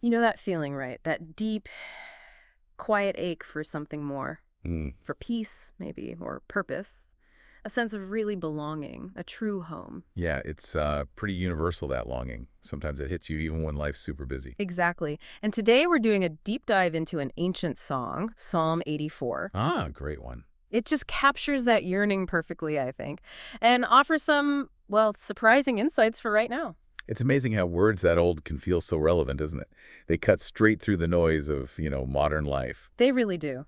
You know that feeling, right? That deep, quiet ache for something more. For peace, maybe, or purpose. A sense of really belonging, a true home. Yeah, it's pretty universal, that longing. Sometimes it hits you even when life's super busy. Exactly. And today we're doing a deep dive into an ancient song, Psalm 84. Ah, great one. It just captures that yearning perfectly, I think, and offers some, well, surprising insights for right now. It's amazing how words that old can feel so relevant, isn't it? They cut straight through the noise of, modern life. They really do.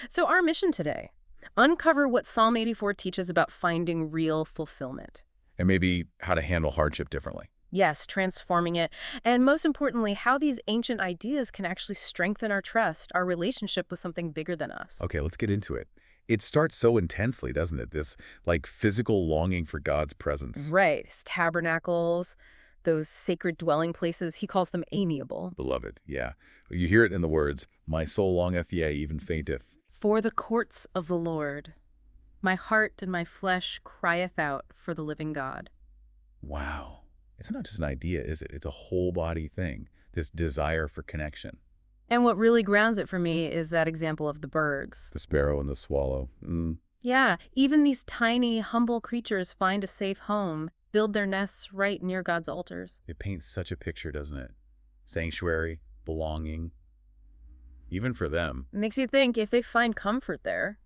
So our mission today, uncover what Psalm 84 teaches about finding real fulfillment. And maybe how to handle hardship differently. Yes, transforming it. And most importantly, how these ancient ideas can actually strengthen our trust, our relationship with something bigger than us. Okay, let's get into it. It starts so intensely, doesn't it? This, physical longing for God's presence. Right. His tabernacles, those sacred dwelling places, he calls them amiable. Beloved, yeah. You hear it in the words, "My soul longeth, yea, even fainteth." For the courts of the Lord, my heart and my flesh crieth out for the living God. Wow. It's not just an idea, is it? It's a whole body thing, this desire for connection. And what really grounds it for me is that example of the birds. The sparrow and the swallow. Yeah, even these tiny, humble creatures find a safe home, build their nests right near God's altars. It paints such a picture, doesn't it? Sanctuary, belonging. Even for them. It makes you think if they find comfort there,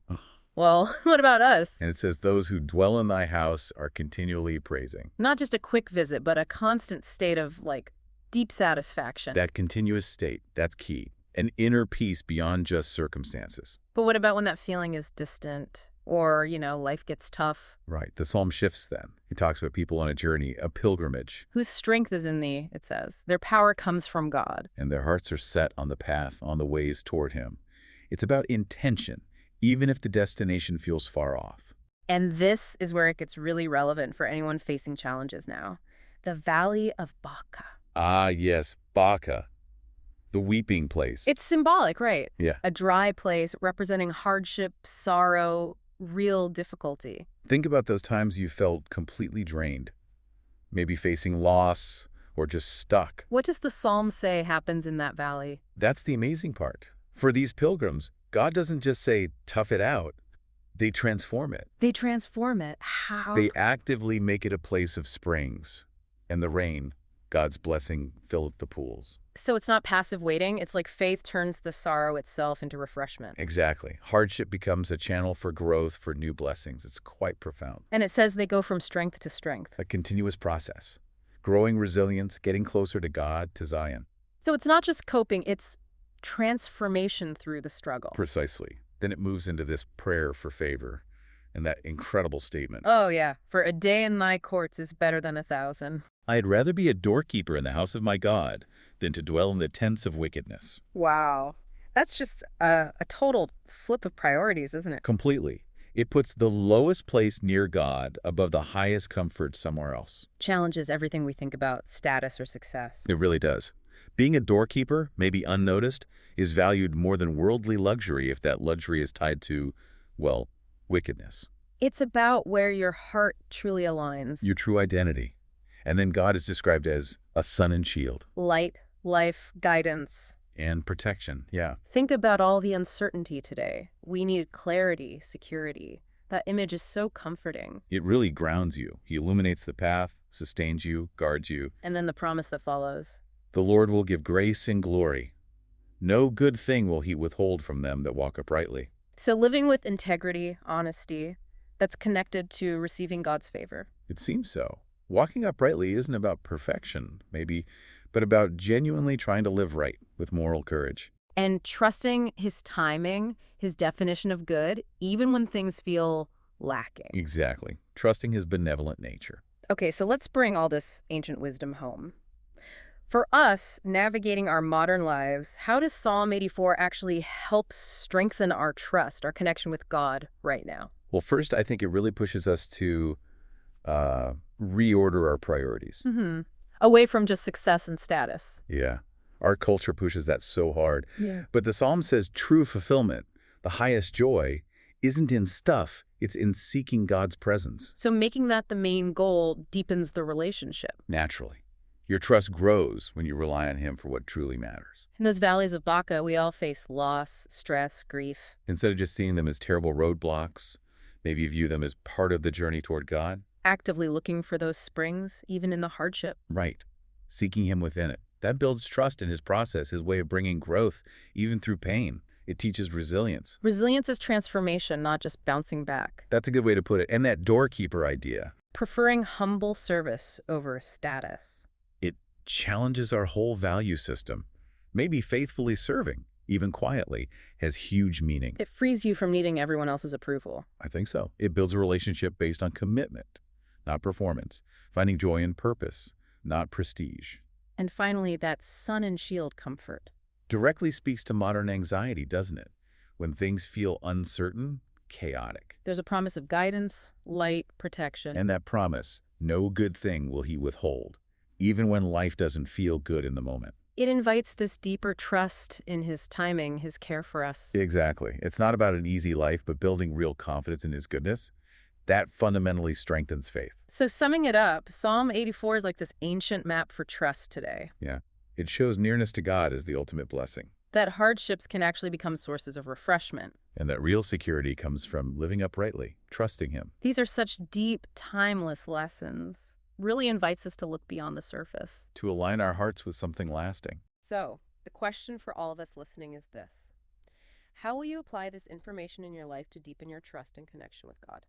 well, what about us? And it says, "Those who dwell in thy house are continually praising." Not just a quick visit, but a constant state of, deep satisfaction. That continuous state, that's key. An inner peace beyond just circumstances. But what about when that feeling is distant or, life gets tough? Right. The psalm shifts then. He talks about people on a journey, a pilgrimage, Whose strength is in thee, it says. Their power comes from God. and their hearts are set on the path, on the ways toward him. It's about intention, even if the destination feels far off. And this is where it gets really relevant for anyone facing challenges now. The Valley of Baca. Ah, yes, Baca, the weeping place. It's symbolic, right? Yeah. A dry place representing hardship, sorrow, real difficulty. Think about those times you felt completely drained, maybe facing loss or just stuck. What does the psalm say happens in that valley? That's the amazing part. For these pilgrims, God doesn't just say, "tough it out." They transform it. They transform it. How? They actively make it a place of springs. And the rain, God's blessing, filleth the pools. So it's not passive waiting. It's like faith turns the sorrow itself into refreshment. Exactly. Hardship becomes a channel for growth, for new blessings. It's quite profound. And it says they go from strength to strength. A continuous process. Growing resilience, getting closer to God, to Zion. So it's not just coping, it's transformation through the struggle. Precisely. Then it moves into this prayer for favor and that incredible statement. Oh, yeah. For a day in thy courts is better than 1,000. "I'd rather be a doorkeeper in the house of my God than to dwell in the tents of wickedness." Wow. That's just a total flip of priorities, isn't it? Completely. It puts the lowest place near God above the highest comfort somewhere else. Challenges everything we think about status or success. It really does. Being a doorkeeper, maybe unnoticed, is valued more than worldly luxury if that luxury is tied to, well, wickedness. It's about where your heart truly aligns. Your true identity. And then God is described as a sun and shield. Light, life, guidance. And protection, yeah. Think about all the uncertainty today. We need clarity, security. That image is so comforting. It really grounds you. He illuminates the path, sustains you, guards you. And then the promise that follows. The Lord will give grace and glory. No good thing will he withhold from them that walk uprightly. So living with integrity, honesty, that's connected to receiving God's favor. It seems so. Walking uprightly isn't about perfection, maybe, but about genuinely trying to live right with moral courage. And trusting his timing, his definition of good, even when things feel lacking. Exactly. Trusting his benevolent nature. Okay, so let's bring all this ancient wisdom home. For us, navigating our modern lives, how does Psalm 84 actually help strengthen our trust, our connection with God right now? Well, first, I think it really pushes us to reorder our priorities. Away from just success and status. Yeah. Our culture pushes that so hard. Yeah. But the Psalm says true fulfillment, the highest joy, isn't in stuff, it's in seeking God's presence. So making that the main goal deepens the relationship. Naturally. Your trust grows when you rely on him for what truly matters. In those valleys of Baca, we all face loss, stress, grief. Instead of just seeing them as terrible roadblocks, maybe you view them as part of the journey toward God. Actively looking for those springs, even in the hardship. Right. Seeking him within it. That builds trust in his process, his way of bringing growth, even through pain. It teaches resilience. Resilience is transformation, not just bouncing back. That's a good way to put it. And that doorkeeper idea, Preferring humble service over status. it challenges our whole value system. Maybe faithfully serving, even quietly, has huge meaning. It frees you from needing everyone else's approval. I think so. It builds a relationship based on commitment, not performance. Finding joy in purpose, not prestige. And finally, that sun and shield comfort. Directly speaks to modern anxiety, doesn't it? When things feel uncertain, chaotic. There's a promise of guidance, light, protection. And that promise, no good thing will he withhold, even when life doesn't feel good in the moment. It invites this deeper trust in his timing, his care for us. Exactly. It's not about an easy life, but building real confidence in his goodness. That fundamentally strengthens faith. So summing it up, Psalm 84 is like this ancient map for trust today. Yeah. It shows nearness to God as the ultimate blessing. That hardships can actually become sources of refreshment. And that real security comes from living uprightly, trusting him. These are such deep, timeless lessons. Really invites us to look beyond the surface. To align our hearts with something lasting. So, the question for all of us listening is this: how will you apply this information in your life to deepen your trust and connection with God?